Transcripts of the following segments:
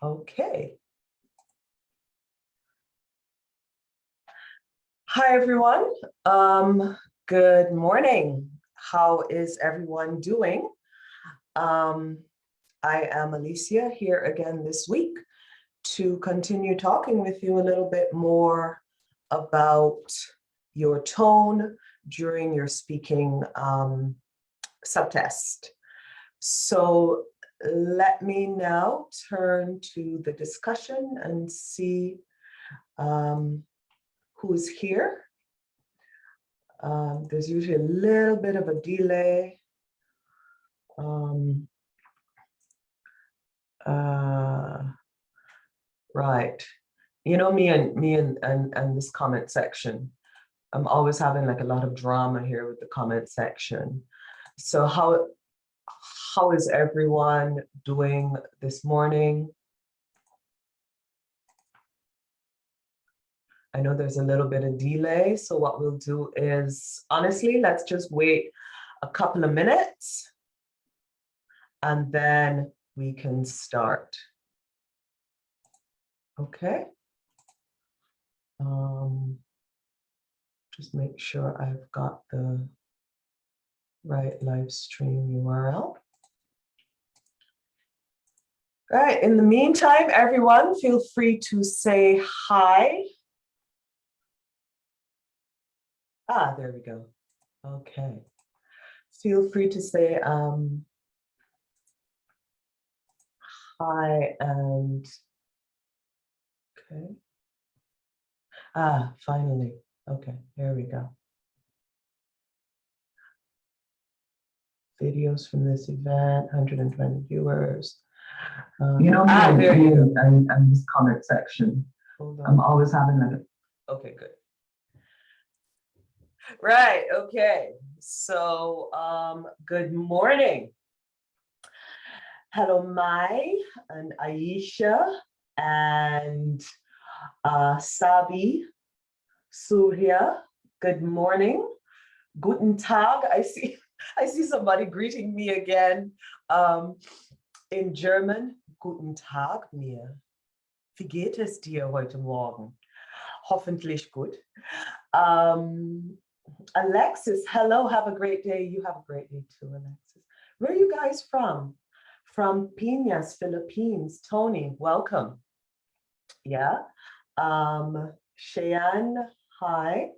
Okay. Hi, everyone. Good morning. How is everyone doing? I am Alecia here again this week to continue talking with you a little bit more about your tone during your speaking subtest. So let me now turn to the discussion and see who's here. There's usually a little bit of a delay. Right. You know, me and this comment section. I'm always having like a lot of drama here with the comment section. So how is everyone doing this morning? I know there's a little bit of delay, so what we'll do is, honestly, let's just wait a couple of minutes and then we can start. Okay. Just make sure I've got the right live stream URL. All right, in the meantime, everyone, feel free to say hi. There we go. Okay. Feel free to say hi and okay. Finally. Okay, here we go. Videos from this event, 120 viewers. You know, there you go. And this comment section. Hold on. I'm always having that. Okay, good. Right, okay. So, good morning. Hello, Mai and Aisha and Sabi, Surya. Good morning. Guten Tag. I see somebody greeting me again in German. Guten Tag, mir. Wie geht es dir heute Morgen? Hoffentlich gut. Alexis, hello, have a great day. You have a great day too, Alexis. Where are you guys from? From Piñas, Philippines. Tony, welcome. Yeah. Cheyenne, hi.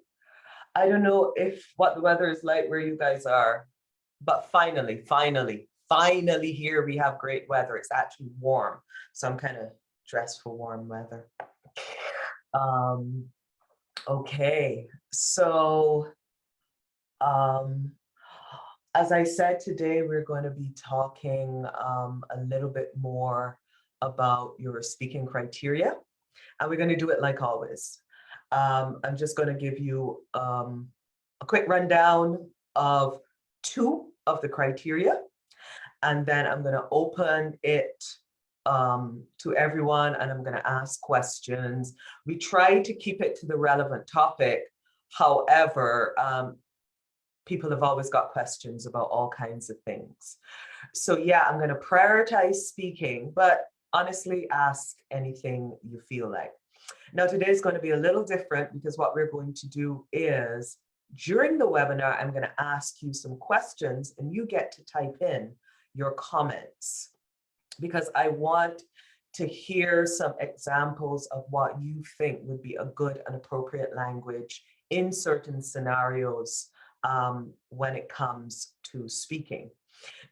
I don't know what the weather is like where you guys are, but finally here we have great weather. It's actually warm, so I'm kind of dressed for warm weather. Okay, so as I said, today we're going to be talking a little bit more about your speaking criteria, and we're going to do it like always. I'm just going to give you a quick rundown of 2 of the criteria, and then I'm going to open it to everyone, and I'm going to ask questions. We try to keep it to the relevant topic. However, people have always got questions about all kinds of things. So yeah, I'm going to prioritize speaking, but honestly, ask anything you feel like. Now, today is going to be a little different because what we're going to do is, during the webinar, I'm going to ask you some questions and you get to type in your comments, because I want to hear some examples of what you think would be a good and appropriate language in certain scenarios when it comes to speaking.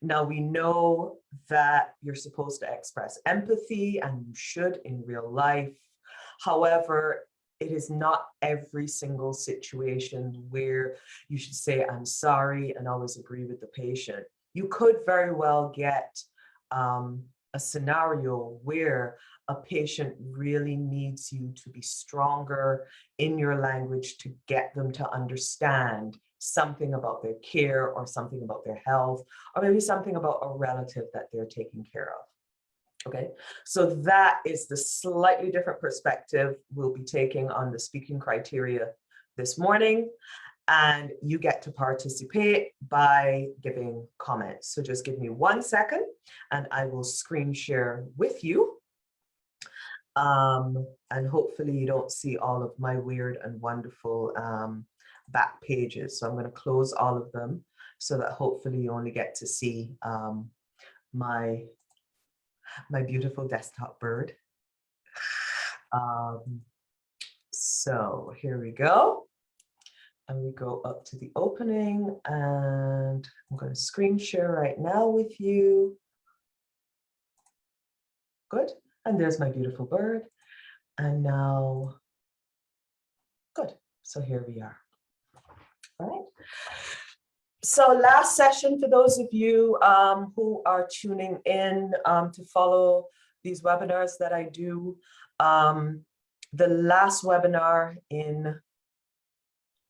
Now, we know that you're supposed to express empathy, and you should in real life. However, it is not every single situation where you should say, I'm sorry, and always agree with the patient. You could very well get a scenario where a patient really needs you to be stronger in your language to get them to understand something about their care or something about their health, or maybe something about a relative that they're taking care of. Okay, so that is the slightly different perspective we'll be taking on the speaking criteria this morning. And you get to participate by giving comments. So just give me 1 second and I will screen share with you. And hopefully you don't see all of my weird and wonderful back pages. So I'm going to close all of them so that hopefully you only get to see my beautiful desktop bird. So here we go. And we go up to the opening, and I'm going to screen share right now with you. Good. And there's my beautiful bird. And now, good. So here we are. All right. So last session, for those of you who are tuning in to follow these webinars that I do, the last webinar in,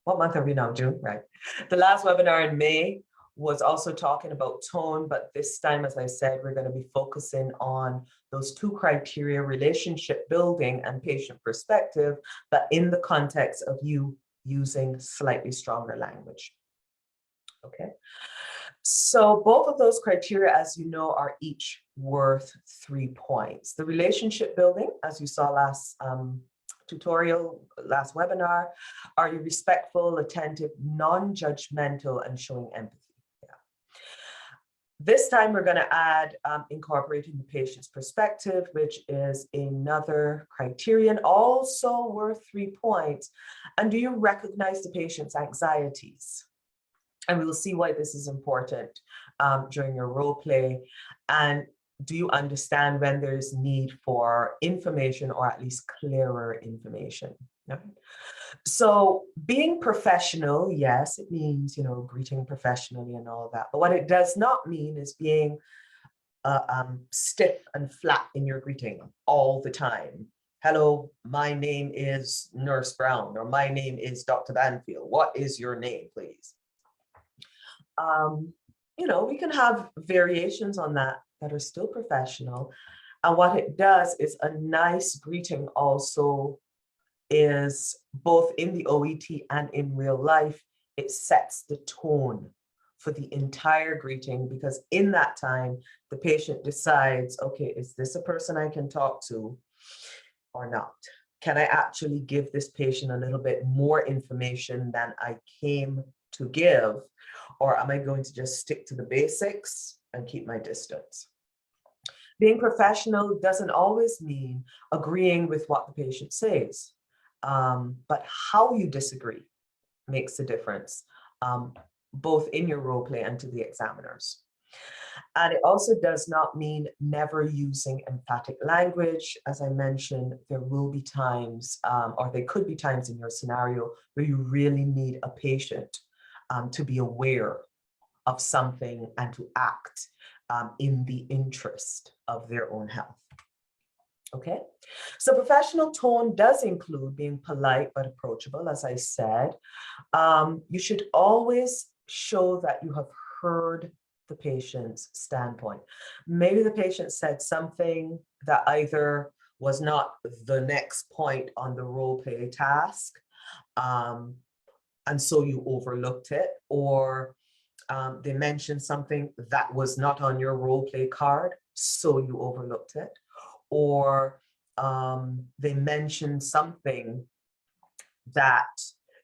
what month are we now? June, right? The last webinar in May was also talking about tone, but this time, as I said, we're going to be focusing on those two criteria: relationship building and patient perspective, but in the context of you using slightly stronger language. Okay. So both of those criteria, as you know, are each worth 3 points. The relationship building, as you saw last tutorial, last webinar, are you respectful, attentive, non-judgmental, and showing empathy? Yeah. This time we're going to add incorporating the patient's perspective, which is another criterion, also worth 3 points. And do you recognize the patient's anxieties? And we will see why this is important during your role play. And do you understand when there's need for information, or at least clearer information? Okay. So being professional, yes, it means, greeting professionally and all that. But what it does not mean is being stiff and flat in your greeting all the time. Hello, my name is Nurse Brown, or my name is Dr. Banfield. What is your name, please? We can have variations on that are still professional. And what it does is, a nice greeting also is, both in the OET and in real life, it sets the tone for the entire greeting, because in that time, the patient decides, okay, is this a person I can talk to or not? Can I actually give this patient a little bit more information than I came to give? Or am I going to just stick to the basics and keep my distance? Being professional doesn't always mean agreeing with what the patient says, but how you disagree makes a difference, both in your role play and to the examiners. And it also does not mean never using emphatic language. As I mentioned, there will be times, or there could be times in your scenario where you really need a patient to be aware of something and to act in the interest of their own health. Okay, so professional tone does include being polite but approachable, as I said. You should always show that you have heard the patient's standpoint. Maybe the patient said something that either was not the next point on the role play task, and so you overlooked it, or they mentioned something that was not on your role play card, so you overlooked it, or they mentioned something that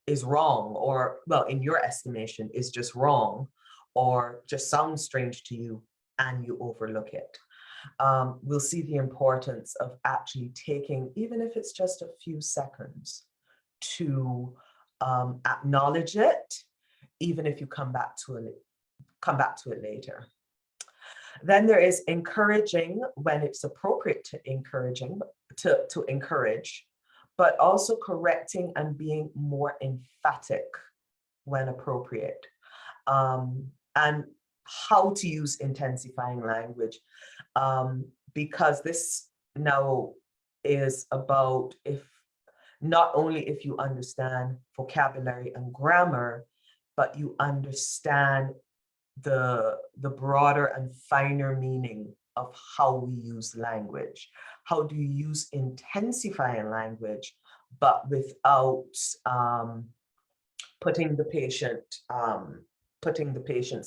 is wrong, or, well, in your estimation, is just wrong, or just sounds strange to you, and you overlook it. We'll see the importance of actually taking, even if it's just a few seconds, to acknowledge it, even if you come back to it later. Then there is encouraging when it's appropriate to encourage, but also correcting and being more emphatic when appropriate. And how to use intensifying language, because this now is about, if not only if you understand vocabulary and grammar, but you understand the broader and finer meaning of how we use language. How do you use intensifying language, but without putting the patient's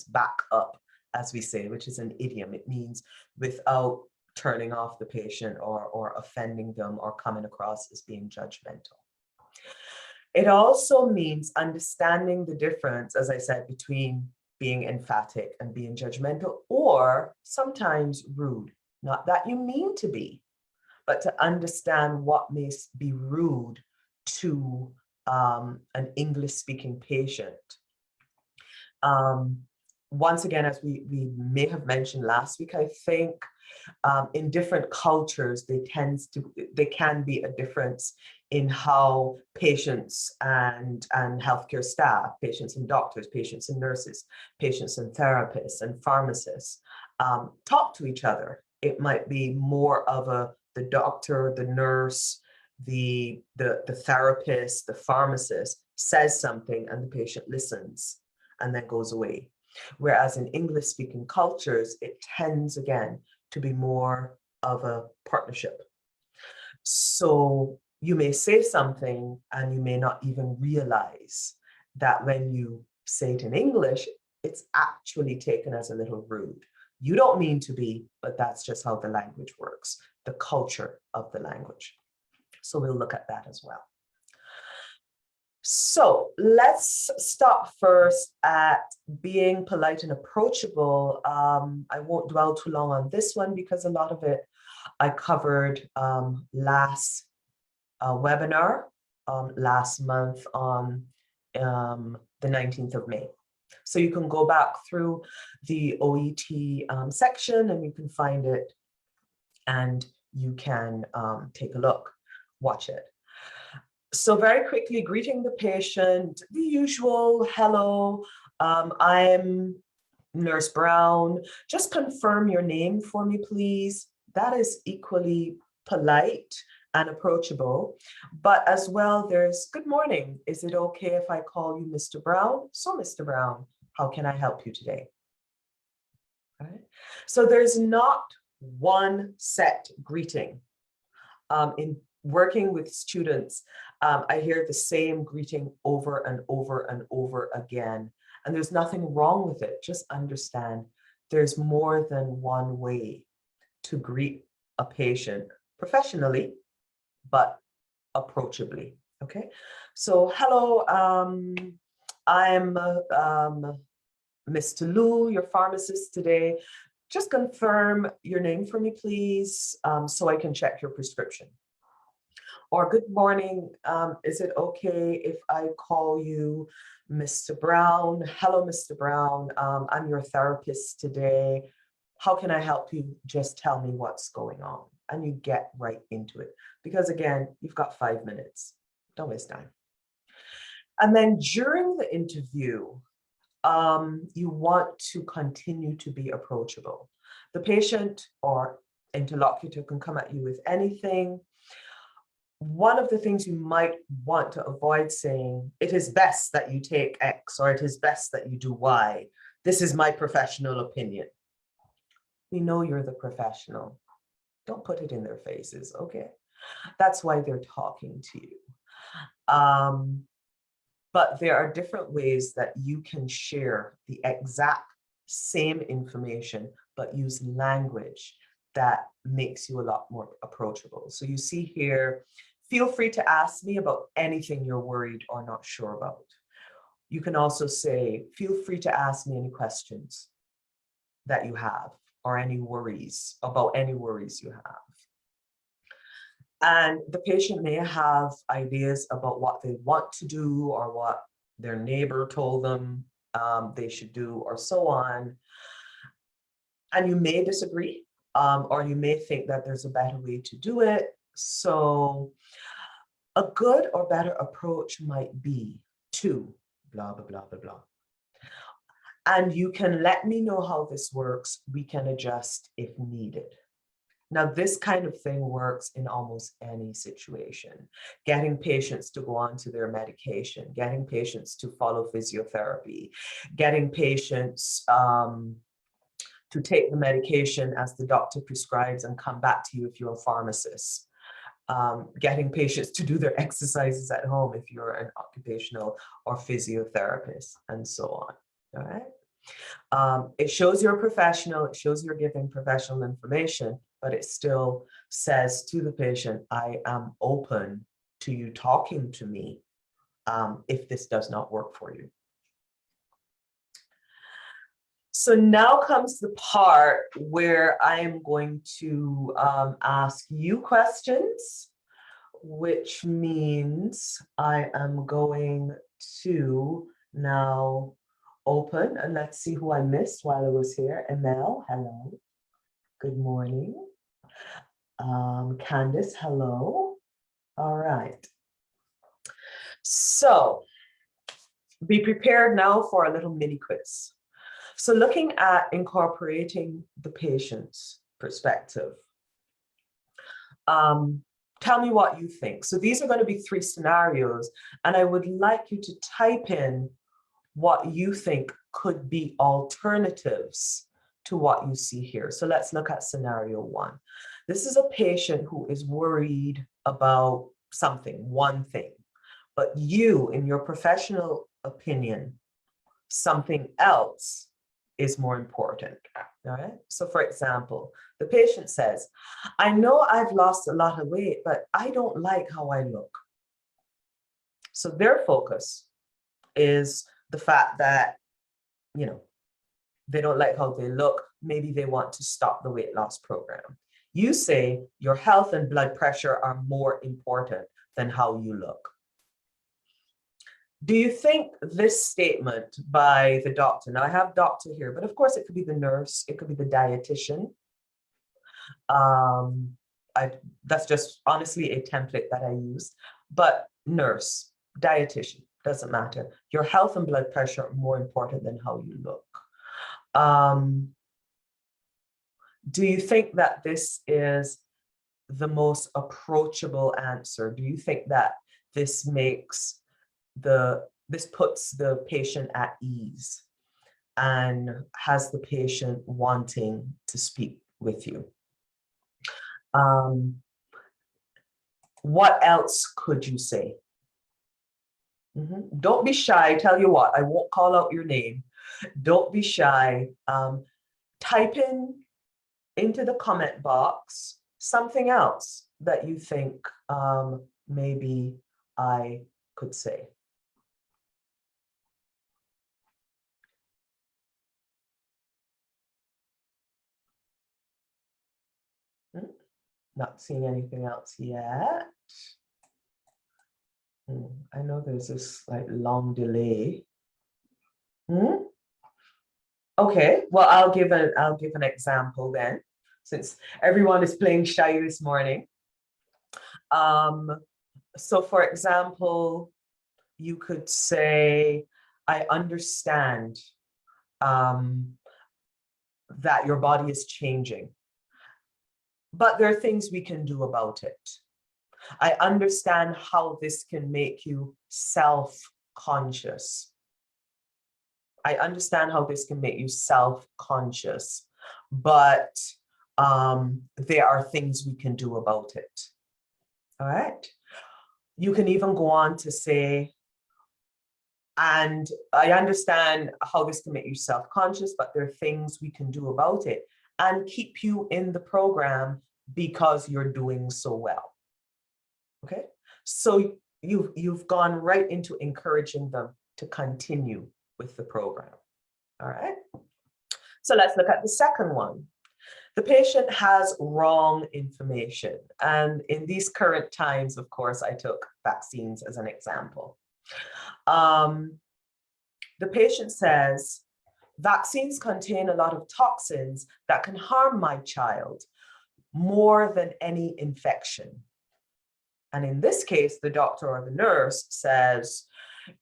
back up, as we say, which is an idiom. It means without turning off the patient or offending them or coming across as being judgmental. It also means understanding the difference, as I said, between being emphatic and being judgmental, or sometimes rude. Not that you mean to be, but to understand what may be rude to an English-speaking patient. Once again, as we may have mentioned last week, I think in different cultures, there can be a difference in how patients and healthcare staff, patients and doctors, patients and nurses, patients and therapists and pharmacists talk to each other. It might be more of the doctor, the nurse, the therapist, the pharmacist says something and the patient listens and then goes away. Whereas in English-speaking cultures, it tends, again, to be more of a partnership. So you may say something and you may not even realize that when you say it in English, it's actually taken as a little rude. You don't mean to be, but that's just how the language works, the culture of the language. So we'll look at that as well. So let's stop first at being polite and approachable. I won't dwell too long on this one because a lot of it I covered last webinar last month on the 19th of May. So you can go back through the OET section and you can find it and you can take a look, watch it. So very quickly, greeting the patient, the usual, hello, I'm Nurse Brown. Just confirm your name for me, please. That is equally polite and approachable. But as well, there's good morning. Is it okay if I call you Mr. Brown? So Mr. Brown, how can I help you today? Right. So there's not one set greeting. In working with students, I hear the same greeting over and over and over again. And there's nothing wrong with it. Just understand there's more than one way to greet a patient professionally, but approachably. Okay. So hello, I'm Mr. Lou, your pharmacist today. Just confirm your name for me, please, so I can check your prescription. Or good morning, is it okay if I call you Mr. Brown? Hello, Mr. Brown, I'm your therapist today. How can I help you? Just tell me what's going on. And you get right into it. Because again, you've got 5 minutes. Don't waste time. And then during the interview, you want to continue to be approachable. The patient or interlocutor can come at you with anything. One of the things you might want to avoid saying, it is best that you take X, or it is best that you do Y. This is my professional opinion. We know you're the professional. Don't put it in their faces, okay? That's why they're talking to you. But there are different ways that you can share the exact same information, but use language that makes you a lot more approachable. So you see here, feel free to ask me about anything you're worried or not sure about. You can also say, feel free to ask me any questions that you have or any worries about any worries you have. And the patient may have ideas about what they want to do or what their neighbor told them they should do or so on. And you may disagree, or you may think that there's a better way to do it. So a good or better approach might be to blah, blah, blah, blah, blah. And you can let me know how this works. We can adjust if needed. Now, this kind of thing works in almost any situation. Getting patients to go on to their medication, getting patients to follow physiotherapy, getting patients to take the medication as the doctor prescribes and come back to you if you're a pharmacist. Getting patients to do their exercises at home if you're an occupational or physiotherapist, and so on. All right. It shows you're a professional, it shows you're giving professional information, but it still says to the patient, I am open to you talking to me if this does not work for you. So now comes the part where I am going to ask you questions, which means I am going to now open, and let's see who I missed while I was here. Emel, hello. Good morning. Candice, hello. All right. So be prepared now for a little mini quiz. So looking at incorporating the patient's perspective, tell me what you think. So these are going to be 3 scenarios, and I would like you to type in what you think could be alternatives to what you see here. So let's look at scenario 1. This is a patient who is worried about something, one thing, but you, in your professional opinion, something else is more important. All right. So for example, the patient says, I know I've lost a lot of weight, but I don't like how I look. So their focus is the fact that, you know, they don't like how they look. Maybe they want to stop the weight loss program. You say your health and blood pressure are more important than how you look. Do you think this statement by the doctor, now I have doctor here, but of course it could be the nurse, it could be the dietitian. That's just honestly a template that I used, but nurse, dietitian, doesn't matter. Your health and blood pressure are more important than how you look. Do you think that this is the most approachable answer? Do you think that this makes this puts the patient at ease and has the patient wanting to speak with you? What else could you say? Don't be shy. Tell you what, I won't call out your name. Don't be shy. Type into the comment box something else that you think maybe I could say. Not seeing anything else yet. I know there's this like long delay. Okay, well, I'll give an example then, since everyone is playing shy this morning. So for example, you could say, I understand that your body is changing, but there are things we can do about it. I understand how this can make you self-conscious. I understand how this can make you self-conscious, but there are things we can do about it. All right. You can even go on to say, and I understand how this can make you self-conscious, but there are things we can do about it and keep you in the program because you're doing so well. Okay. So you've gone right into encouraging them to continue with the program. All right. So let's look at the second one. The patient has wrong information. And in these current times, of course, I took vaccines as an example. The patient says, vaccines contain a lot of toxins that can harm my child more than any infection. And in this case, the doctor or the nurse says,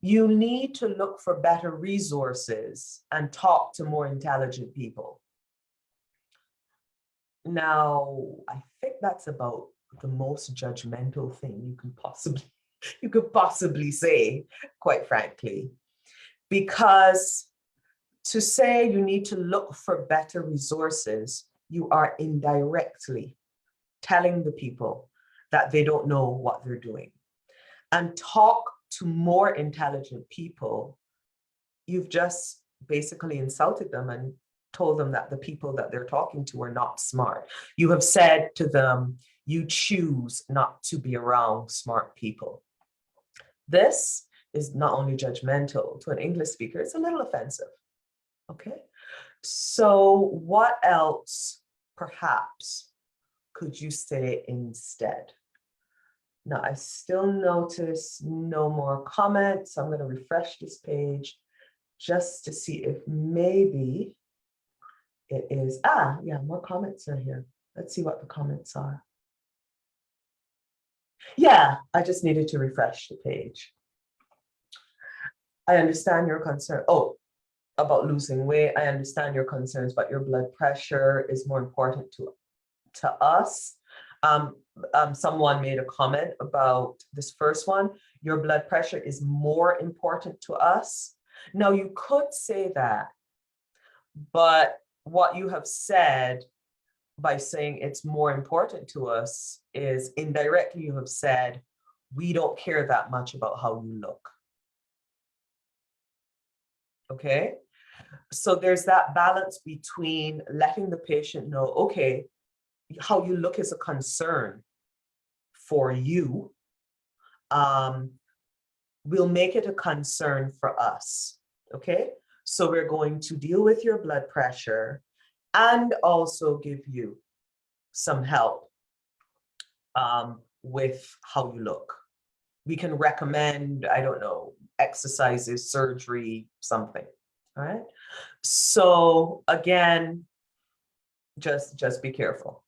you need to look for better resources and talk to more intelligent people. Now, I think that's about the most judgmental thing you could possibly say, quite frankly, because to say you need to look for better resources, you are indirectly telling the people that they don't know what they're doing. And talk to more intelligent people, you've just basically insulted them and told them that the people that they're talking to are not smart. You have said to them, you choose not to be around smart people. This is not only judgmental to an English speaker, it's a little offensive. Okay. So what else perhaps could you say instead? Now, I still notice no more comments. I'm going to refresh this page just to see if maybe it is. Yeah, more comments are here. Let's see what the comments are. Yeah, I just needed to refresh the page. I understand your concern. Oh, about losing weight. I understand your concerns, but your blood pressure is more important to us. Someone made a comment about this first one. Your blood pressure is more important to us. Now, you could say that, but what you have said by saying it's more important to us is indirectly you have said, we don't care that much about how you look. Okay? So there's that balance between letting the patient know, okay, how you look is a concern for you. We'll make it a concern for us. Okay? So we're going to deal with your blood pressure and also give you some help with how you look. We can recommend, I don't know, exercises, surgery, something. All right. So again, just be careful.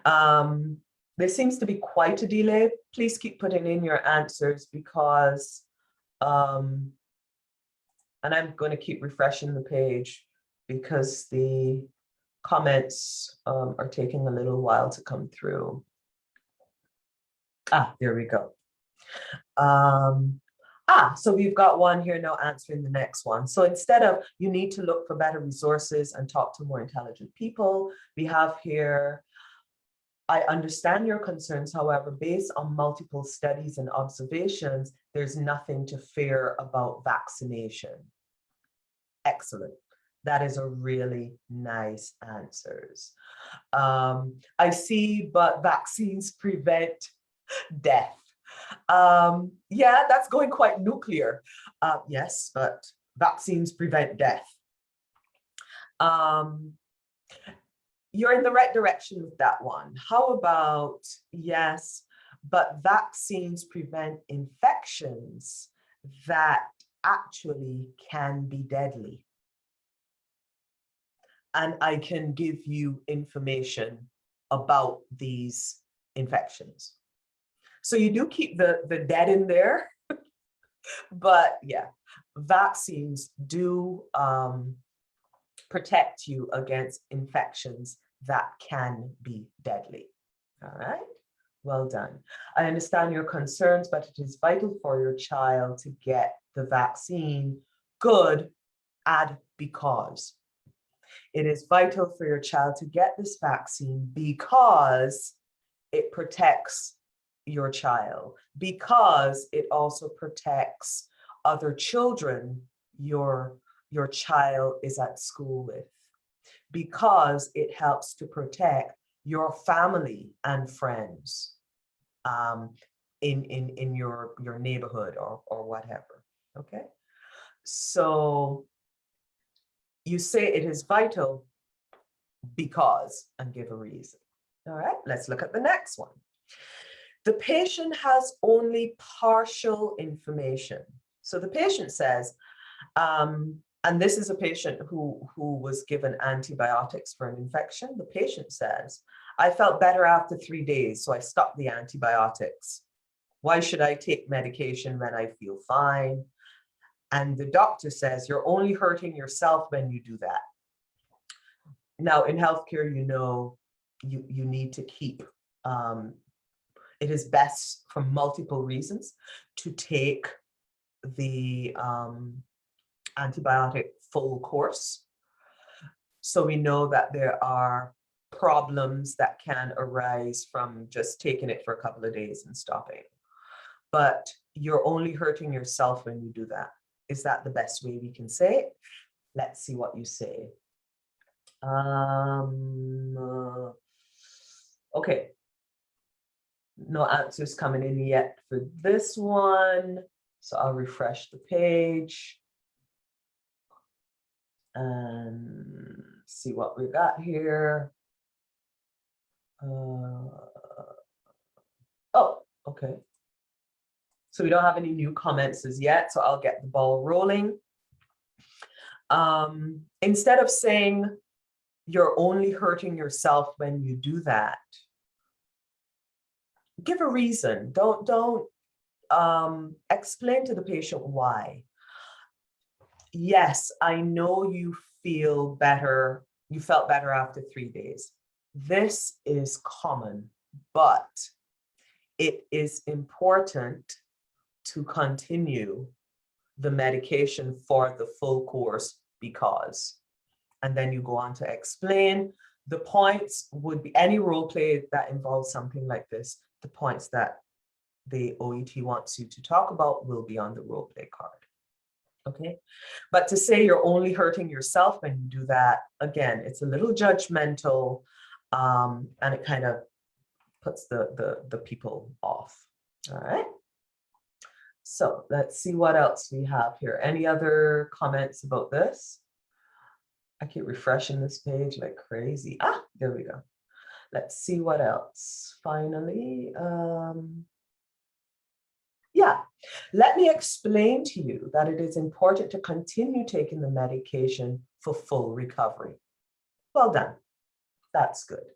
There seems to be quite a delay. Please keep putting in your answers because, and I'm going to keep refreshing the page because the comments are taking a little while to come through. There we go. So we've got one here now answering the next one. So instead of you need to look for better resources and talk to more intelligent people, we have here, I understand your concerns. However, based on multiple studies and observations, there's nothing to fear about vaccination. Excellent. That is a really nice answers. I see, but vaccines prevent death. Yeah, that's going quite nuclear. Yes, but vaccines prevent death. You're in the right direction with that one. How about, yes, but vaccines prevent infections that actually can be deadly. And I can give you information about these infections. So you do keep the dead in there, but yeah, vaccines do protect you against infections that can be deadly. All right, well done. I understand your concerns, but it is vital for your child to get the vaccine. Good, add because. It is vital for your child to get this vaccine because it protects your child, because it also protects other children your child is at school with, because it helps to protect your family and friends in your neighborhood or whatever. Okay, so you say it is vital because, and give a reason. All right, let's look at the next one. The patient has only partial information. So the patient says, and this is a patient who was given antibiotics for an infection. The patient says, I felt better after 3 days, so I stopped the antibiotics. Why should I take medication when I feel fine? And the doctor says, you're only hurting yourself when you do that. Now, in healthcare, you know, you need to keep, it is best for multiple reasons to take the antibiotic full course. So we know that there are problems that can arise from just taking it for a couple of days and stopping. But you're only hurting yourself when you do that. Is that the best way we can say it? Let's see what you say. Okay, no answers coming in yet for this one. So I'll refresh the page and see what we got here. Oh, okay. So we don't have any new comments as yet, so I'll get the ball rolling. Instead of saying you're only hurting yourself when you do that, give a reason. Don't explain to the patient why. Yes, I know you feel better. You felt better after 3 days. This is common, but it is important to continue the medication for the full course because, and then you go on to explain. The points would be any role play that involves something like this. The points that the OET wants you to talk about will be on the role play card. Okay, but to say you're only hurting yourself when you do that, again, it's a little judgmental, and it kind of puts the people off. All right. So let's see what else we have here. Any other comments about this? I keep refreshing this page like crazy. Ah, there we go. Let's see what else. Finally, yeah, let me explain to you that it is important to continue taking the medication for full recovery. Well done. That's good.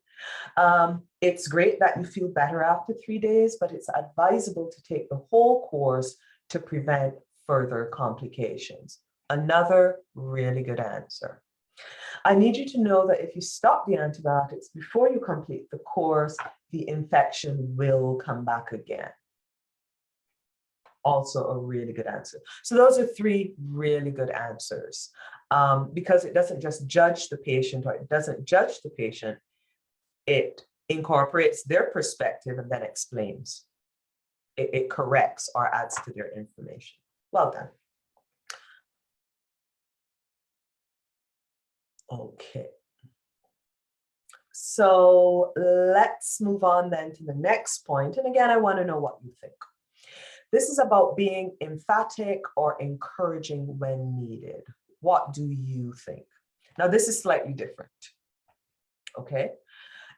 It's great that you feel better after 3 days, but it's advisable to take the whole course to prevent further complications. Another really good answer. I need you to know that if you stop the antibiotics before you complete the course, the infection will come back again. Also a really good answer. So those are 3 really good answers, because it doesn't just judge the patient, or it doesn't judge the patient, it incorporates their perspective and then explains. It corrects or adds to their information. Well done. Okay. So let's move on then to the next point. And again, I want to know what you think. This is about being emphatic or encouraging when needed. What do you think? Now, this is slightly different. Okay.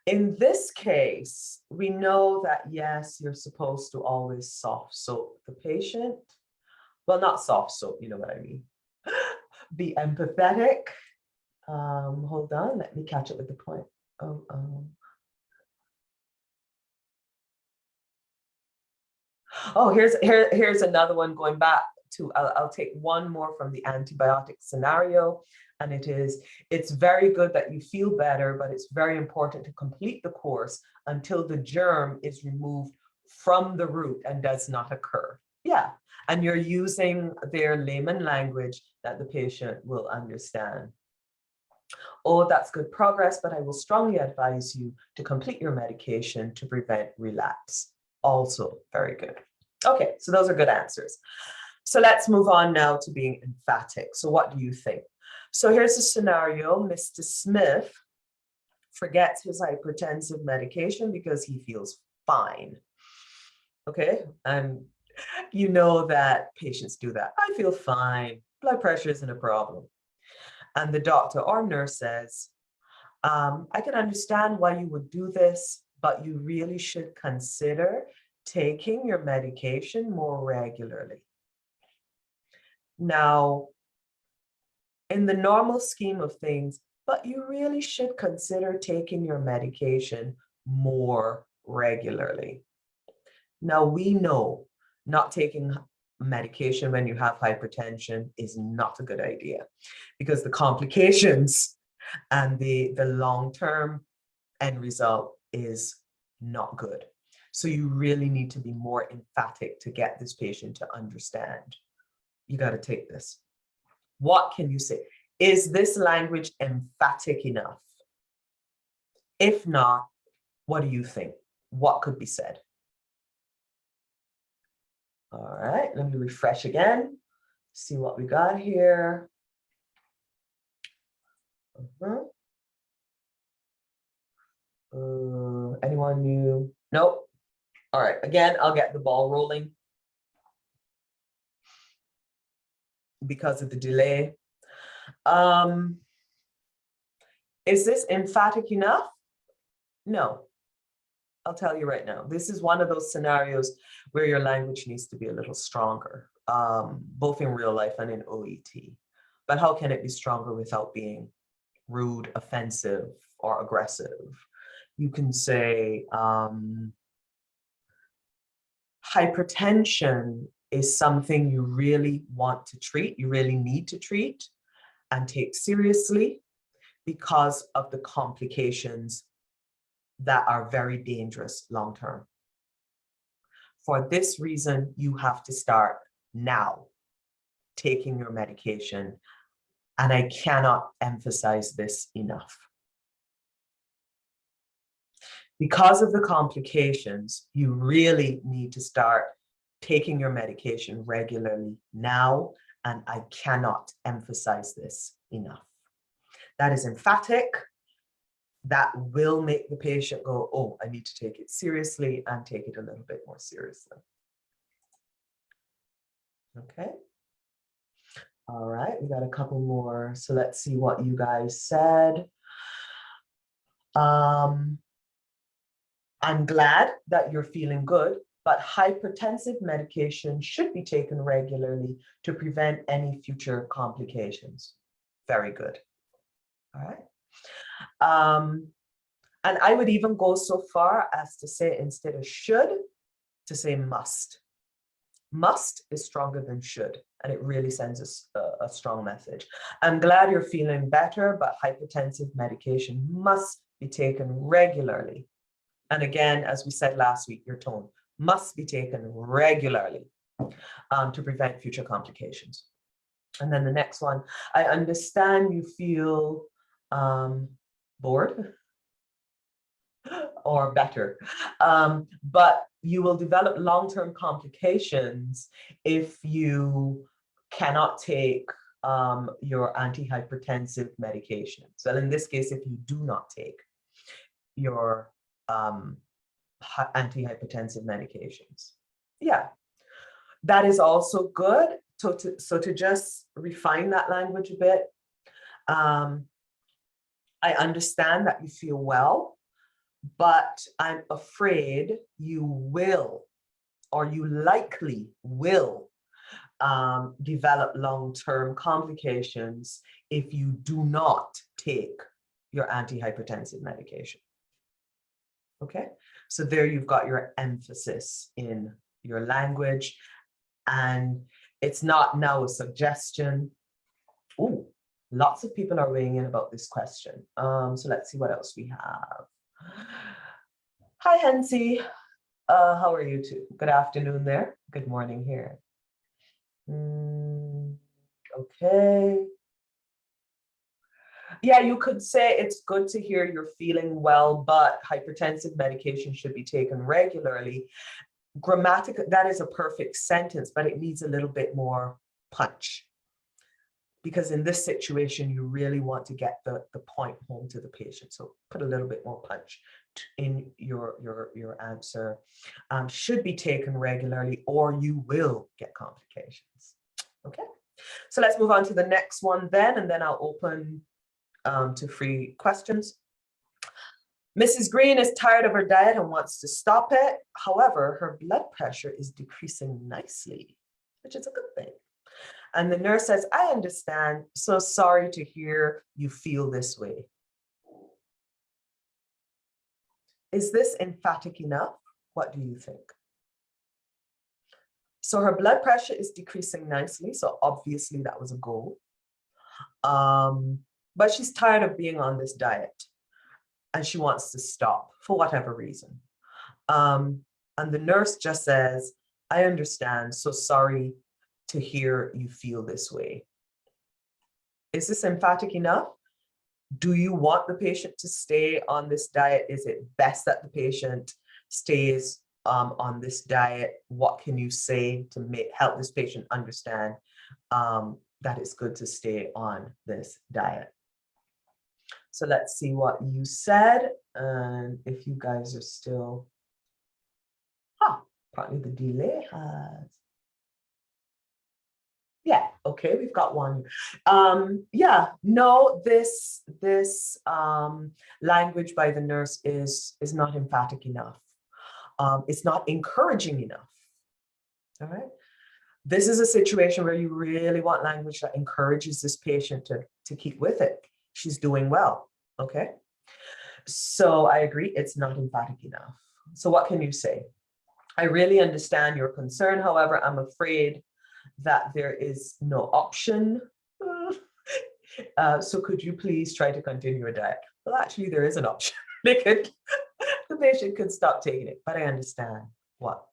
In this case, we know that, yes, you're supposed to always soft soap the patient. Well, not soft soap, you know what I mean. Be empathetic. Hold on, let me catch up with the point. Oh, here's another one going back to, I'll take one more from the antibiotic scenario. And it is, it's very good that you feel better, but it's very important to complete the course until the germ is removed from the root and does not occur. Yeah, and you're using their layman language that the patient will understand. Oh, that's good progress, but I will strongly advise you to complete your medication to prevent relapse. Also very good. Okay, so those are good answers. So let's move on now to being emphatic. So what do you think? So here's a scenario. Mr. Smith forgets his hypertensive medication because he feels fine. Okay, and you know that patients do that. I feel fine. Blood pressure isn't a problem. And the doctor or nurse says, I can understand why you would do this, but you really should consider taking your medication more regularly. Now, in the normal scheme of things, but you really should consider taking your medication more regularly. Now, we know not taking medication when you have hypertension is not a good idea because the complications and the long-term end result is not good. So you really need to be more emphatic to get this patient to understand. You got to take this. What can you say? Is this language emphatic enough? If not, what do you think? What could be said? All right, let me refresh again. See what we got here. Anyone new? Nope. All right, again, I'll get the ball rolling because of the delay. Is this emphatic enough? No, I'll tell you right now. This is one of those scenarios where your language needs to be a little stronger, both in real life and in OET. But how can it be stronger without being rude, offensive, or aggressive? You can say, hypertension is something you really want to treat, you really need to treat and take seriously because of the complications that are very dangerous long term. For this reason, you have to start now taking your medication. And I cannot emphasize this enough. Because of the complications, you really need to start taking your medication regularly now, and I cannot emphasize this enough. That is emphatic. That will make the patient go, oh, I need to take it seriously and take it a little bit more seriously. Okay. All right, we got a couple more. So let's see what you guys said. I'm glad that you're feeling good, but hypertensive medication should be taken regularly to prevent any future complications. Very good. All right. And I would even go so far as to say, instead of should, to say must. Must is stronger than should, and it really sends us a strong message. I'm glad you're feeling better, but hypertensive medication must be taken regularly. And again, as we said last week, your tone must be taken regularly to prevent future complications. And then the next one, I understand you feel bored or better, but you will develop long-term complications if you cannot take your antihypertensive medication. So in this case, if you do not take your antihypertensive medications. Yeah, that is also good. So to just refine that language a bit, I understand that you feel well, but I'm afraid you will, or you likely will, develop long-term complications if you do not take your antihypertensive medication. Okay, so there you've got your emphasis in your language, and it's not now a suggestion. Ooh, lots of people are weighing in about this question. So let's see what else we have. Hi, Hensi. How are you two? Good afternoon there. Good morning here. Okay. Yeah, you could say it's good to hear you're feeling well, but hypertensive medication should be taken regularly. Grammatically, that is a perfect sentence, but it needs a little bit more punch. Because in this situation, you really want to get the point home to the patient. So put a little bit more punch in your answer. Should be taken regularly, or you will get complications. Okay, so let's move on to the next one then, and then I'll open to free questions. Mrs. Green is tired of her diet and wants to stop it. However, her blood pressure is decreasing nicely, which is a good thing. And the nurse says, I understand. So sorry to hear you feel this way. Is this emphatic enough? What do you think? So her blood pressure is decreasing nicely. So obviously that was a goal. But she's tired of being on this diet and she wants to stop for whatever reason. And the nurse just says, I understand. So sorry to hear you feel this way. Is this emphatic enough? Do you want the patient to stay on this diet? Is it best that the patient stays on this diet? What can you say to help this patient understand that it's good to stay on this diet? So let's see what you said. And if you guys are still, probably the delay has. Yeah, okay, we've got one. Yeah, no, this language by the nurse is not emphatic enough. It's not encouraging enough. All right. This is a situation where you really want language that encourages this patient to keep with it. She's doing well. Okay. So I agree, it's not emphatic enough. So what can you say? I really understand your concern. However, I'm afraid that there is no option. So could you please try to continue your diet? Well, actually, there is an option. The patient could stop taking it, but I understand what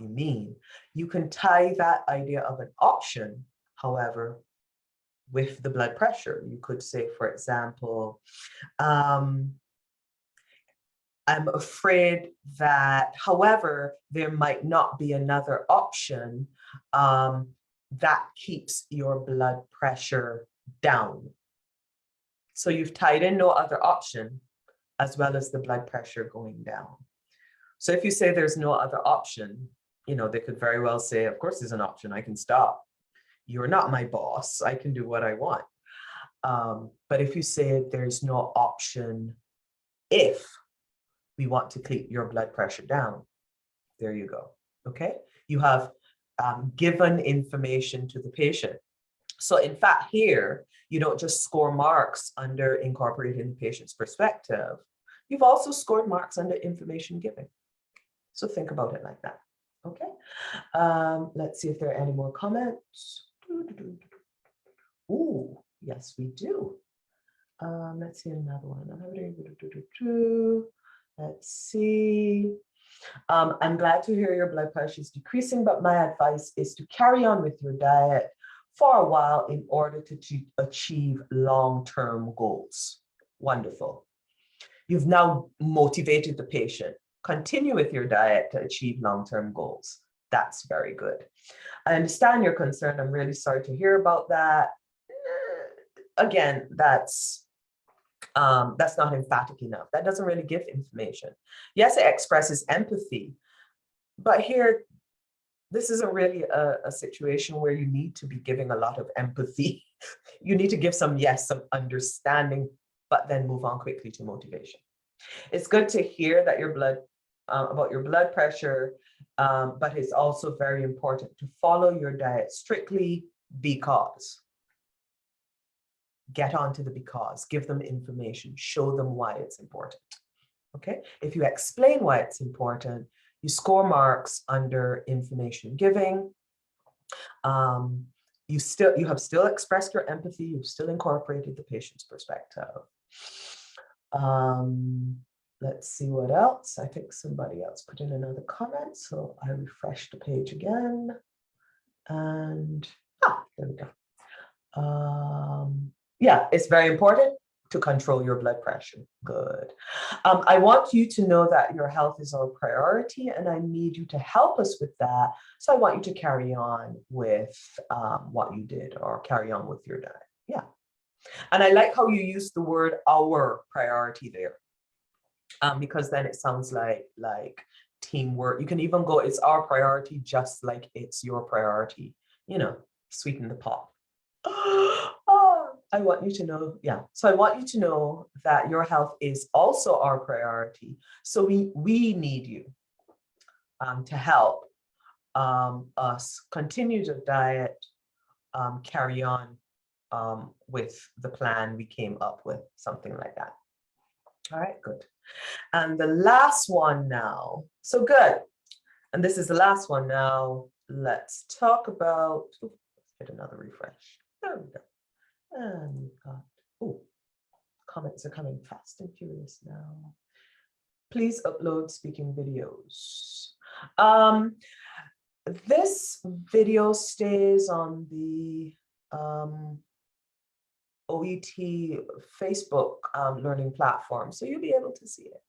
you mean. You can tie that idea of an option, however, with the blood pressure. You could say, for example, I'm afraid that, however, there might not be another option that keeps your blood pressure down. So you've tied in no other option as well as the blood pressure going down. So if you say there's no other option, they could very well say, of course there's an option, I can stop. You're not my boss, I can do what I want. But if you say there's no option if we want to keep your blood pressure down, there you go, okay? You have given information to the patient. So in fact, here, you don't just score marks under incorporating the patient's perspective, you've also scored marks under information giving. So think about it like that, okay? Let's see if there are any more comments. Ooh, yes, we do. Let's see another one. Let's see. I'm glad to hear your blood pressure is decreasing, but my advice is to carry on with your diet for a while in order to achieve long-term goals. Wonderful. You've now motivated the patient. Continue with your diet to achieve long-term goals. That's very good. I understand your concern. I'm really sorry to hear about that. Again, that's not emphatic enough. That doesn't really give information. Yes, it expresses empathy, but here, this isn't really a situation where you need to be giving a lot of empathy. You need to give some understanding, but then move on quickly to motivation. It's good to hear that about your blood pressure, but it's also very important to follow your diet strictly because. Get on to the because, give them information, show them why it's important, okay? If you explain why it's important, you score marks under information giving. You have still expressed your empathy, you've still incorporated the patient's perspective. Let's see what else. I think somebody else put in another comment, so I refresh the page again. And, there we go. Yeah, it's very important to control your blood pressure. Good. I want you to know that your health is our priority, and I need you to help us with that. So I want you to carry on with what you did, or carry on with your diet. Yeah. And I like how you use the word our priority there, because then it sounds like teamwork. You can even go, it's our priority, just like it's your priority, sweeten the pot. I want you to know, so I want you to know that your health is also our priority. So we need you to help us continue the diet, carry on with the plan we came up with, something like that. All right, good. And the last one now, so good. And this is the last one now. Let's talk about, let's get another refresh. There we go. And we've got, comments are coming fast and furious now. Please upload speaking videos. This video stays on the OET Facebook learning platform, so you'll be able to see it.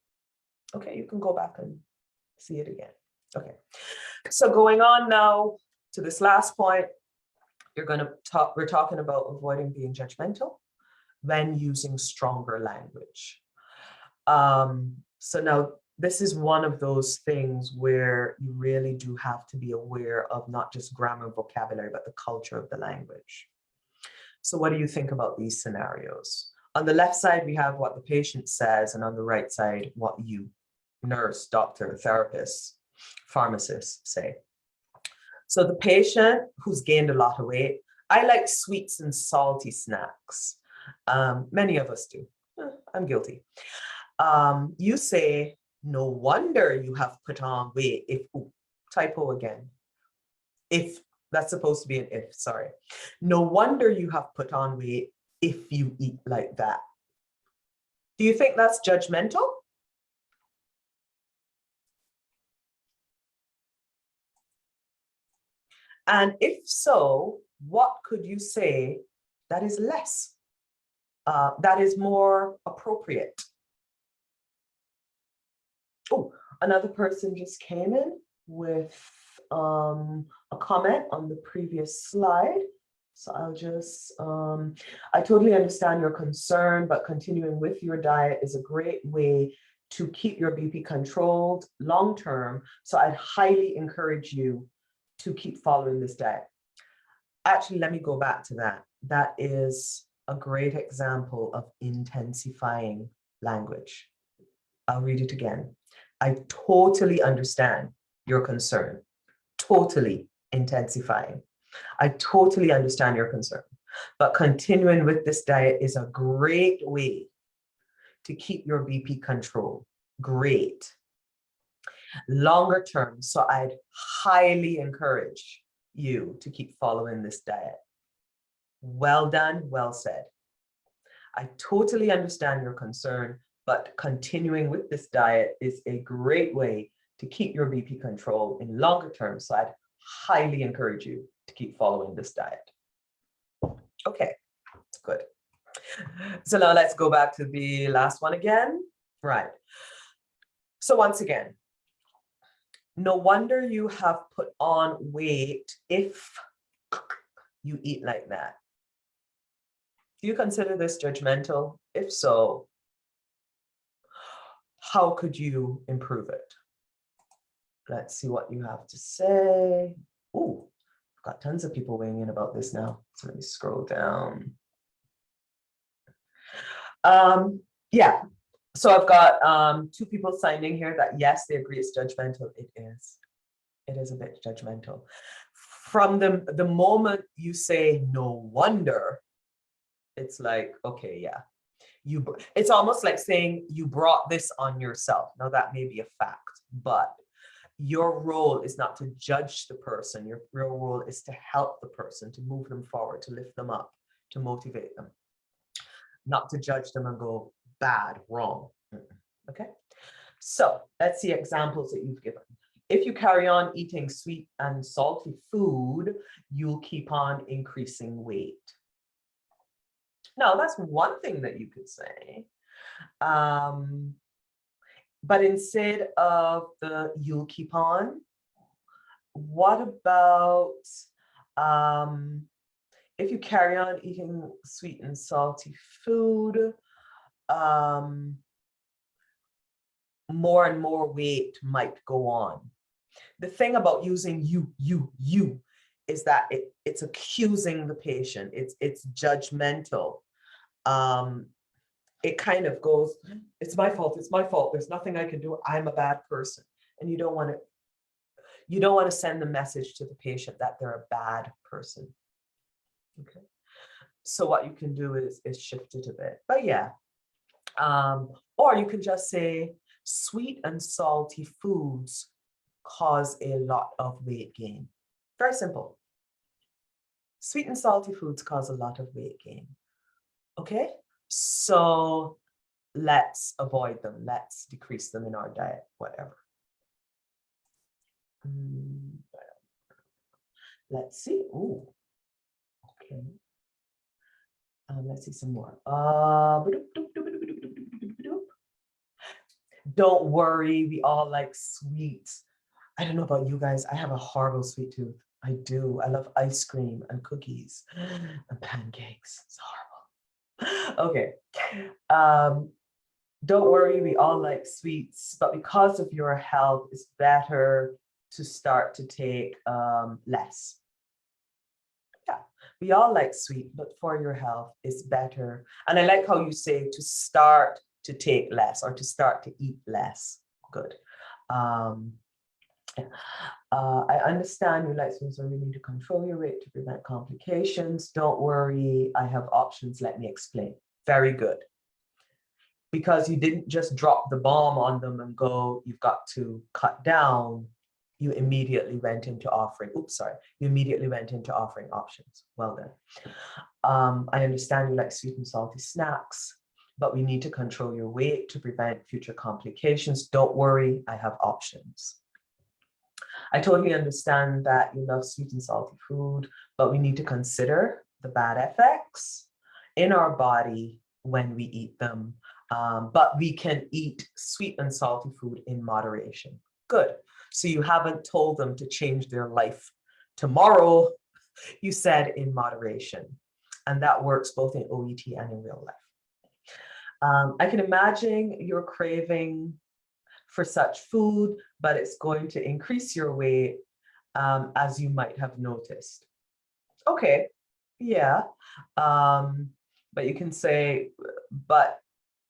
Okay, you can go back and see it again. Okay, so going on now to this last point, we're talking about avoiding being judgmental when using stronger language. So now this is one of those things where you really do have to be aware of not just grammar and vocabulary, but the culture of the language. So what do you think about these scenarios? On the left side, we have what the patient says, and on the right side, what you, nurse, doctor, therapist, pharmacist, say. So the patient who's gained a lot of weight, I like sweets and salty snacks. Many of us do. I'm guilty. You say, no wonder you have put on weight if, ooh, typo again. If, that's supposed to be an if, sorry. No wonder you have put on weight if you eat like that. Do you think that's judgmental? And if so, what could you say that is less, that is more appropriate? Oh, another person just came in with a comment on the previous slide. So I'll just, I totally understand your concern, but continuing with your diet is a great way to keep your BP controlled long-term. So I'd highly encourage you to keep following this diet. Actually, let me go back to that. That is a great example of intensifying language. I'll read it again. I totally understand your concern. Totally intensifying. I totally understand your concern. But continuing with this diet is a great way to keep your BP controlled. Great. Longer term, so I'd highly encourage you to keep following this diet. Well done, well said. I totally understand your concern, but continuing with this diet is a great way to keep your BP control in longer term. So I'd highly encourage you to keep following this diet. Okay, good. So now let's go back to the last one again. Right. So once again, no wonder you have put on weight if you eat like that. Do you consider this judgmental? If so, how could you improve it? Let's see what you have to say. Ooh, I've got tons of people weighing in about this now. So let me scroll down. Yeah, so I've got 2 people signing here that yes, they agree it's judgmental. It is. It is a bit judgmental. From the moment you say no wonder, it's like, okay, yeah. It's almost like saying you brought this on yourself. Now that may be a fact, but your role is not to judge the person. Your real role is to help the person, to move them forward, to lift them up, to motivate them, not to judge them and go bad, wrong. Okay, so let's see examples that you've given. If you carry on eating sweet and salty food, you'll keep on increasing weight. Now, that's one thing that you could say. But instead of the you'll keep on, what about if you carry on eating sweet and salty food, more and more weight might go on. The thing about using you is that it's accusing the patient. It's judgmental. It kind of goes, it's my fault, there's nothing I can do, I'm a bad person. And you don't want to send the message to the patient that they're a bad person. Okay. So what you can do is shift it a bit. But yeah. Or you can just say sweet and salty foods cause a lot of weight gain. Very simple. Sweet and salty foods cause a lot of weight gain. Okay, so let's avoid them. Let's decrease them in our diet, whatever. Let's see. Ooh, okay. Let's see some more. Don't worry, we all like sweets. I don't know about you guys. I have a horrible sweet tooth. I do. I love ice cream and cookies and pancakes. It's horrible. Okay. Don't worry, we all like sweets, but because of your health, it's better to start to take less. Yeah, we all like sweet, but for your health, it's better. And I like how you say to start to take less or to start to eat less. Good. Um, I understand you like sweets, so you need to control your weight to prevent complications. Don't worry, I have options. Let me explain. Very good. Because you didn't just drop the bomb on them and go, you've got to cut down, you immediately went into offering, you immediately went into offering options. Well done. I understand you like sweet and salty snacks, but we need to control your weight to prevent future complications. Don't worry, I have options. I totally understand that you love sweet and salty food, but we need to consider the bad effects in our body when we eat them. But we can eat sweet and salty food in moderation. Good. So you haven't told them to change their life tomorrow. You said in moderation. And that works both in OET and in real life. I can imagine you're craving for such food, but it's going to increase your weight, as you might have noticed. Okay, yeah. But you can say, but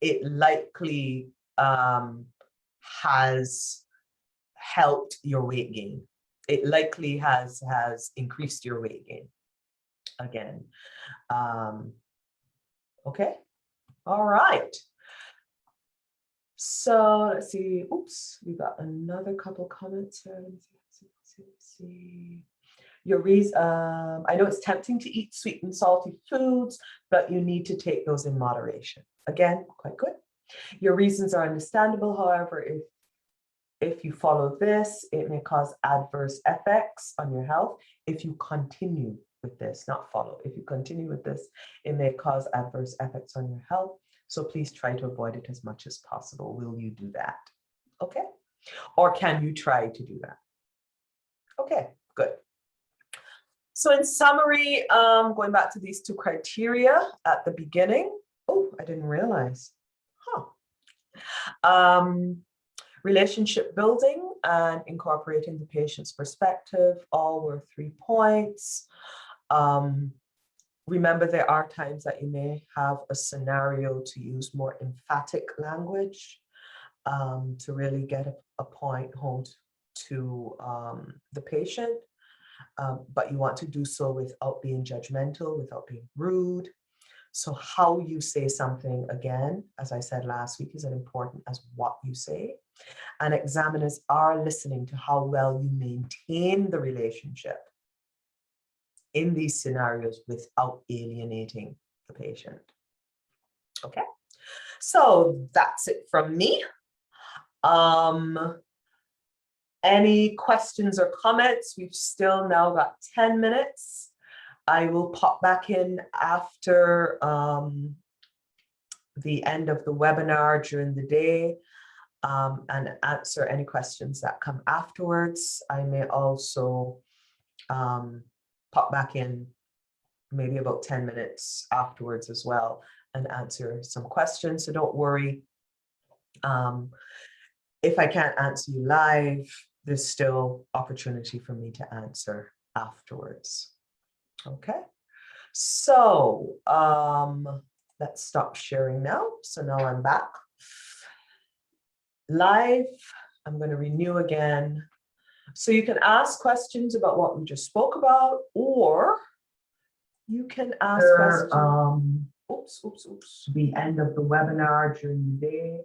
it likely has helped your weight gain. It likely has increased your weight gain again. Okay, all right. So let's see. Oops, we got another couple comments here. Let me see. Your reason, I know it's tempting to eat sweet and salty foods, but you need to take those in moderation. Again, quite good. Your reasons are understandable. However, if you follow this, it may cause adverse effects on your health. If you continue with this, not follow, if you continue with this, it may cause adverse effects on your health. So please try to avoid it as much as possible. Will you do that? Okay. Or can you try to do that? Okay, good. So in summary, going back to these two criteria at the beginning. Oh, I didn't realize. Relationship building and incorporating the patient's perspective, all were 3 points. Remember, there are times that you may have a scenario to use more emphatic language to really get a point home to the patient, but you want to do so without being judgmental, without being rude. So how you say something, again, as I said last week, is as important as what you say. And examiners are listening to how well you maintain the relationship in these scenarios without alienating the patient. Okay, so that's it from me. Any questions or comments? We've still now got 10 minutes. I will pop back in after the end of the webinar during the day and answer any questions that come afterwards. I may also pop back in maybe about 10 minutes afterwards as well and answer some questions. So don't worry. If I can't answer you live, there's still opportunity for me to answer afterwards. Okay, so let's stop sharing now. So now I'm back live. I'm going to renew again. So you can ask questions about what we just spoke about, or you can ask questions. The end of the webinar during the day.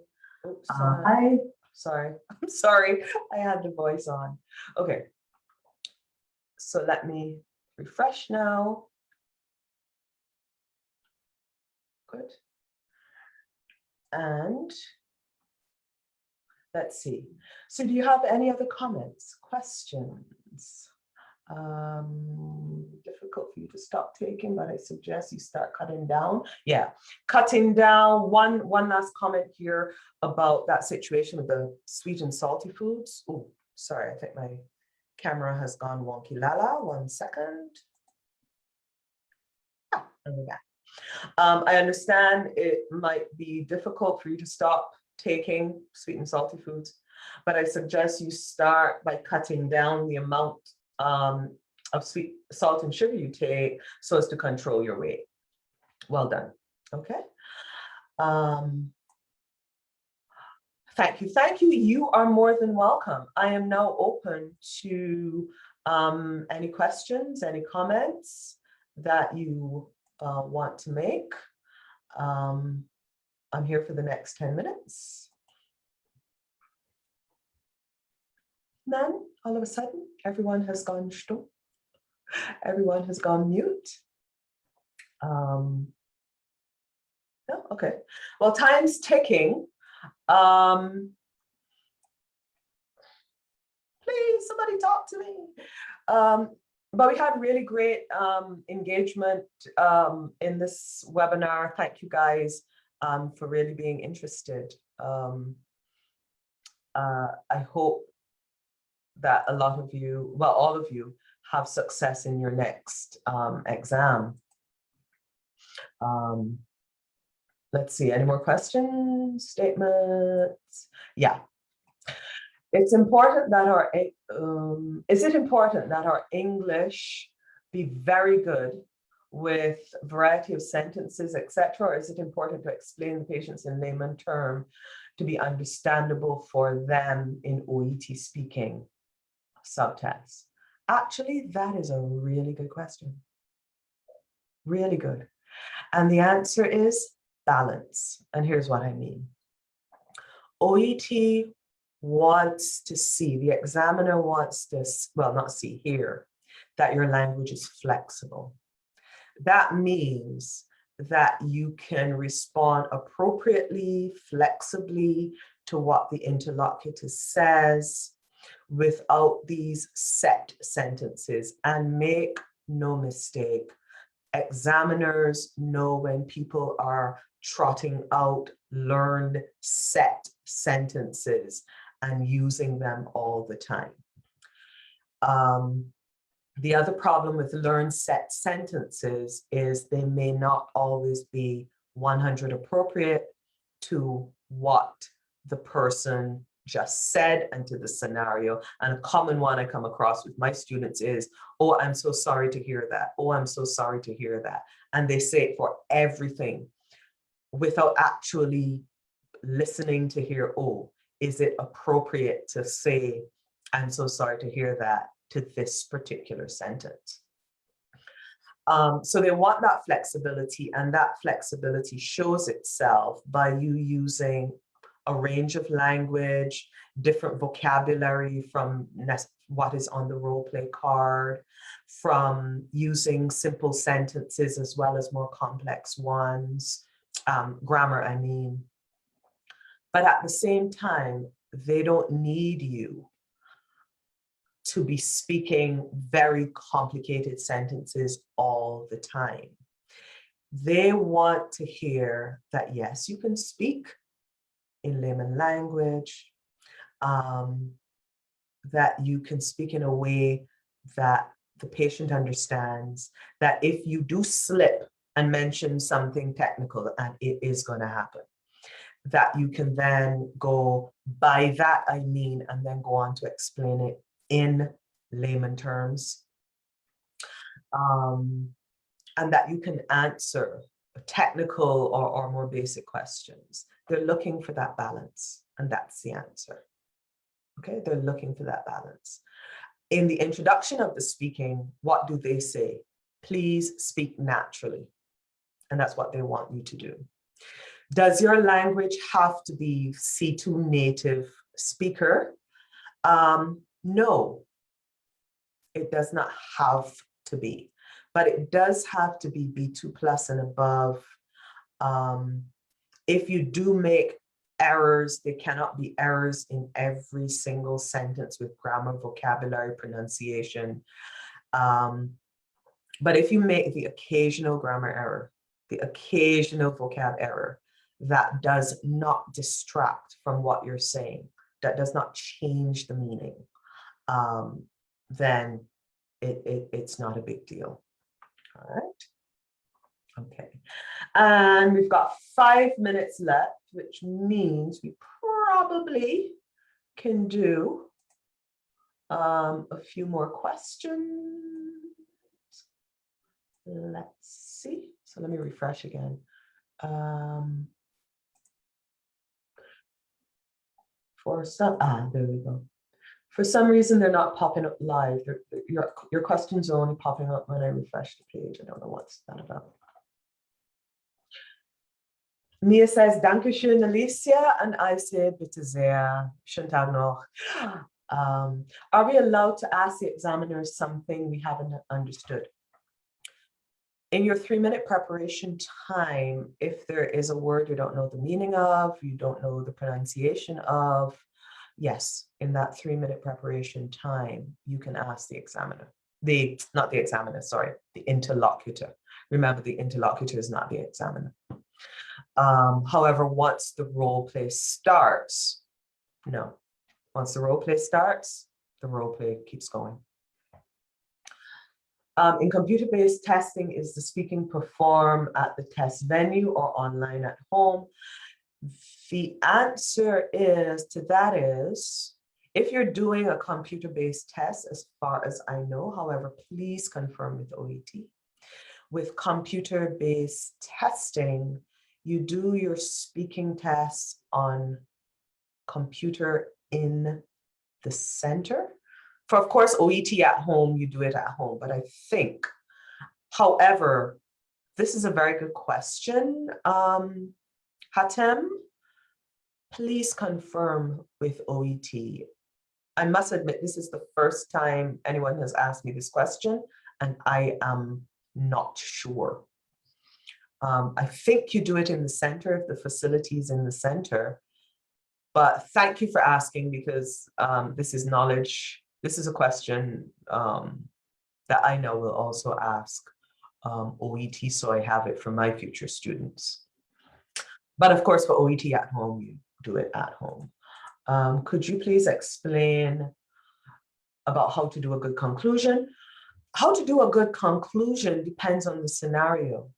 Sorry. I'm sorry. I had the voice on. Okay. So let me refresh now. Good. And let's see. So do you have any other comments, questions? Difficult for you to stop taking, but I suggest you start cutting down. Yeah, cutting down. One last comment here about that situation with the sweet and salty foods. Oh, sorry, I think my camera has gone wonky. Lala, 1 second. And we're back. I understand it might be difficult for you to stop taking sweet and salty foods, but I suggest you start by cutting down the amount of sweet, salt, and sugar you take so as to control your weight. Well done. Okay. Thank you. Thank you. You are more than welcome. I am now open to any questions, any comments that you want to make. I'm here for the next 10 minutes. None? All of a sudden, everyone has gone stumm. Everyone has gone mute. No? Okay. Well, time's ticking. Please, somebody talk to me. But we had really great engagement in this webinar. Thank you guys for really being interested. I hope that a lot of you, well, all of you, have success in your next exam. Let's see, any more questions, statements? Yeah. It's important that our, is it important that our English be very good with a variety of sentences, etc., or is it important to explain the patients in layman term to be understandable for them in OET speaking subtests? Actually, that is a really good question. Really good. And the answer is balance. And here's what I mean. OET wants to see, the examiner wants to, well, not see, hear that your language is flexible. That means that you can respond appropriately, flexibly to what the interlocutor says without these set sentences. And make no mistake, examiners know when people are trotting out learned set sentences and using them all the time. The other problem with learned set sentences is they may not always be 100% appropriate to what the person just said and to the scenario. And a common one I come across with my students is, oh, I'm so sorry to hear that. Oh, I'm so sorry to hear that. And they say it for everything without actually listening to hear, oh, is it appropriate to say, I'm so sorry to hear that, to this particular sentence? So they want that flexibility, and that flexibility shows itself by you using a range of language, different vocabulary from what is on the role play card, from using simple sentences as well as more complex ones, grammar, I mean. But at the same time, they don't need you to be speaking very complicated sentences all the time. They want to hear that, yes, you can speak in layman language, that you can speak in a way that the patient understands, that if you do slip and mention something technical, and it is going to happen, that you can then go, by that I mean, and then go on to explain it in layman terms, and that you can answer technical or more basic questions. They're looking for that balance, and that's the answer. Okay, they're looking for that balance. In the introduction of the speaking, what do they say? Please speak naturally. And that's what they want you to do. Does your language have to be C2 native speaker? No, it does not have to be, but it does have to be B2 plus and above. If you do make errors, they cannot be errors in every single sentence with grammar, vocabulary, pronunciation. But if you make the occasional grammar error, the occasional vocab error, that does not distract from what you're saying, that does not change the meaning, then it's not a big deal. All right. Okay. And we've got 5 minutes left, which means we probably can do a few more questions. Let's see. So let me refresh again. There we go. For some reason, they're not popping up live. Your questions are only popping up when I refresh the page. I don't know what's that about. Mia says, Dankeschön, Alecia. And I say, bitte sehr. Schönen Tag noch. Are we allowed to ask the examiners something we haven't understood? In your 3-minute preparation time, if there is a word you don't know the meaning of, you don't know the pronunciation of, yes, in that 3-minute preparation time, you can ask the examiner. Not the examiner, sorry, the interlocutor. Remember, the interlocutor is not the examiner. However, once the role play starts, no. Once the role play starts, the role play keeps going. In computer-based testing, is the speaking performed at the test venue or online at home? The answer to that is, if you're doing a computer-based test, as far as I know, however, please confirm with OET. With computer-based testing, you do your speaking tests on computer in the center. For, of course, OET at home, you do it at home, but I think, however, this is a very good question. Hatem, please confirm with OET. I must admit, this is the first time anyone has asked me this question, and I am not sure. I think you do it in the center if the facility is in the center. But thank you for asking, because this is knowledge. This is a question that I know will also ask OET, so I have it for my future students. But of course, for OET at home, you do it at home. Could you please explain about how to do a good conclusion? How to do a good conclusion depends on the scenario.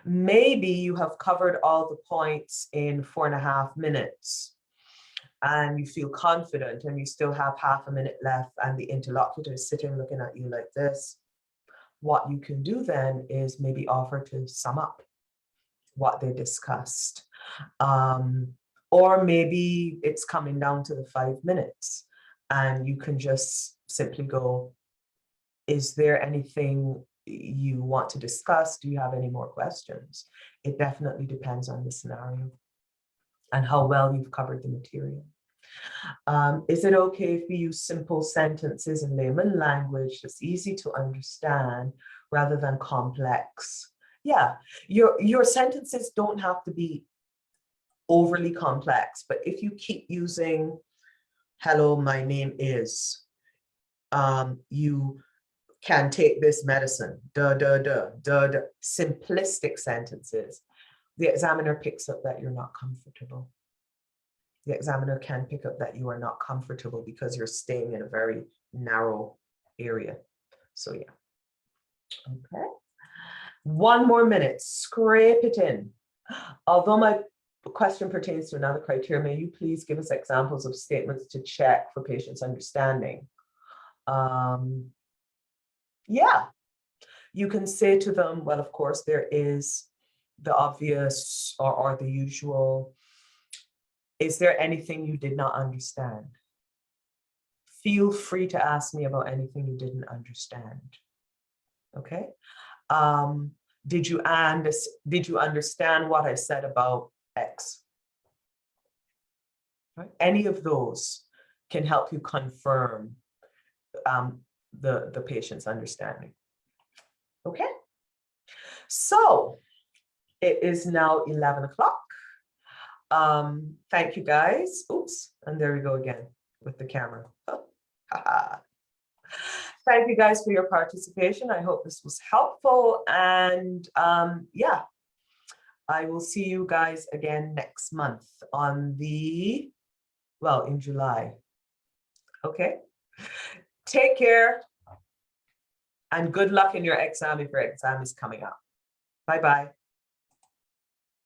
Maybe you have covered all the points in 4.5 minutes and you feel confident and you still have half a minute left and the interlocutor is sitting looking at you like this. What you can do then is maybe offer to sum up what they discussed. Or maybe it's coming down to the 5 minutes and you can just simply go, is there anything you want to discuss? Do you have any more questions? It definitely depends on the scenario and how well you've covered the material. Is it okay if we use simple sentences in layman language that's easy to understand rather than complex? Yeah, your sentences don't have to be overly complex, but if you keep using, hello, my name is, you can take this medicine, simplistic sentences, the examiner picks up that you're not comfortable. The examiner can pick up that you are not comfortable because you're staying in a very narrow area. So yeah, okay. 1 more minute, scrape it in. Although my question pertains to another criteria, may you please give us examples of statements to check for patients' understanding? Yeah, you can say to them, well, of course, there is the obvious or the usual. Is there anything you did not understand? Feel free to ask me about anything you didn't understand. Okay. Did you understand what I said about X? Right? Any of those can help you confirm the patient's understanding. Okay. So it is now 11 o'clock. Thank you guys. Oops, and there we go again with the camera. Thank you guys for your participation. I hope this was helpful, and yeah, I will see you guys again next month in July. Okay, take care and good luck in your exam if your exam is coming up. Bye-bye.